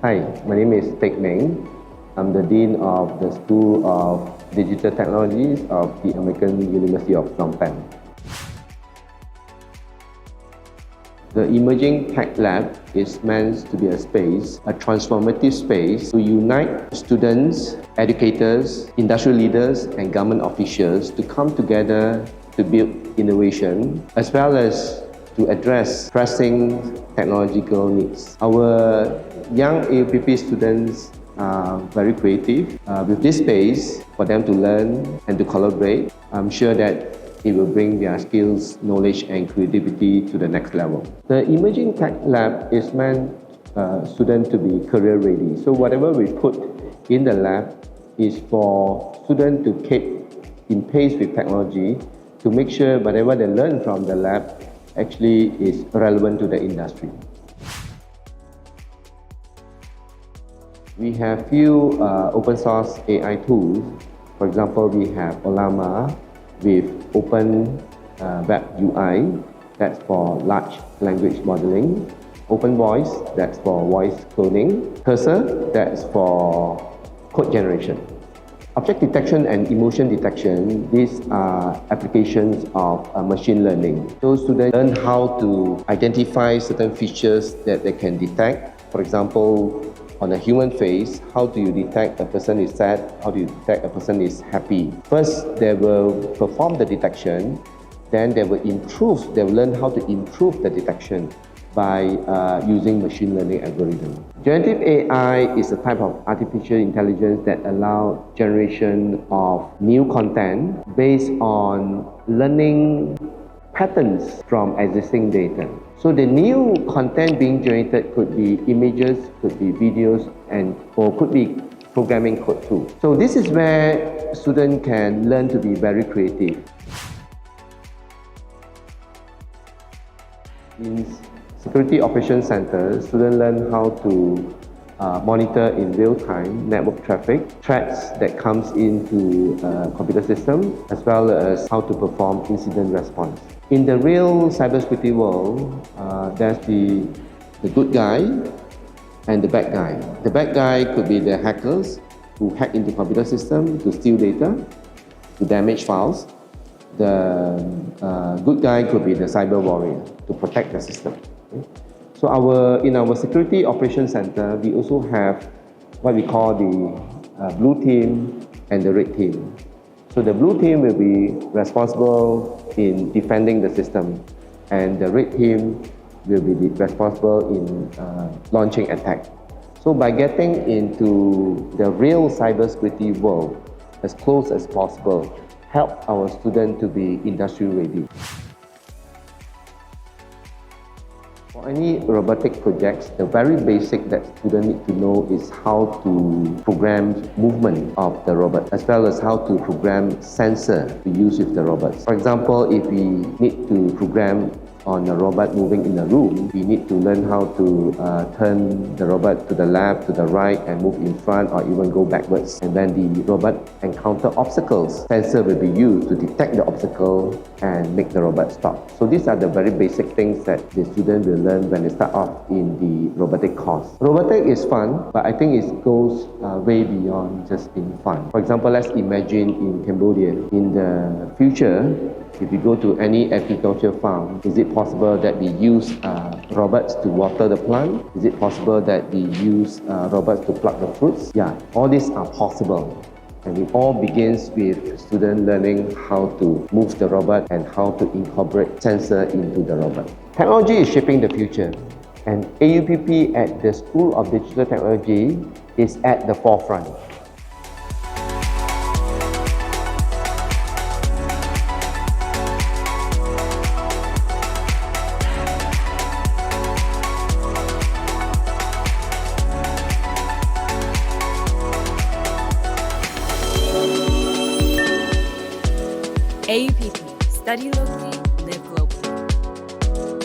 Hi, my name is Teck Meng. I'm the Dean of the School of Digital Technologies of the American University of Phnom Penh. The Emerging Tech Lab is meant to be a space, a transformative space to unite students, educators, industrial leaders and government officials to come together to build innovation as well as to address pressing technological needs. Our young AUPP students are very creative. With this space for them to learn and to collaborate, I'm sure that it will bring their skills, knowledge and creativity to the next level. The Emerging Tech Lab is meant students to be career ready. So whatever we put in the lab is for students to keep in pace with technology to make sure whatever they learn from the lab actually is relevant to the industry. We have few open source AI tools. For example, we have Olama with Open Web UI, that's for large language modeling. Open Voice, that's for voice cloning. Cursor, that's for code generation. Object detection and emotion detection, these are applications of machine learning. So students learn how to identify certain features that they can detect. For example, on a human face, how do you detect a person is sad? How do you detect a person is happy? First, they will perform the detection, then they will learn how to improve the detection by using machine learning algorithm. Generative AI is a type of artificial intelligence that allows generation of new content based on learning patterns from existing data. So the new content being generated could be images, could be videos, or could be programming code too. So this is where students can learn to be very creative. In Security Operations Center, students learn how to monitor in real time network traffic, threats that comes into computer system, as well as how to perform incident response. In the real cybersecurity world, there's the good guy and the bad guy. The bad guy could be the hackers who hack into computer system to steal data, to damage files. The good guy could be the cyber warrior to protect the system. Okay? So in our Security Operations Center, we also have what we call the blue team and the red team. So the blue team will be responsible in defending the system, and the red team will be responsible in launching attack. So by getting into the real cybersecurity world as close as possible, help our students to be industry ready. For any robotic projects, the very basic that students need to know is how to program movement of the robot, as well as how to program sensor to use with the robots. For example, if we need to program on a robot moving in a room, we need to learn how to turn the robot to the left, to the right, and move in front or even go backwards. And when the robot encounter obstacles, sensor will be used to detect the obstacle and make the robot stop. So these are the very basic things that the student will learn when they start off in the robotic course. Robotic is fun, but I think it goes way beyond just being fun. For example, let's imagine in Cambodia, in the future, if you go to any agriculture farm, is it possible that we use robots to water the plant? Is it possible that we use robots to pluck the fruits? Yeah, all these are possible. And it all begins with students learning how to move the robot and how to incorporate sensor into the robot. Technology is shaping the future, and AUPP at the School of Digital Technology is at the forefront. AUPP, study local.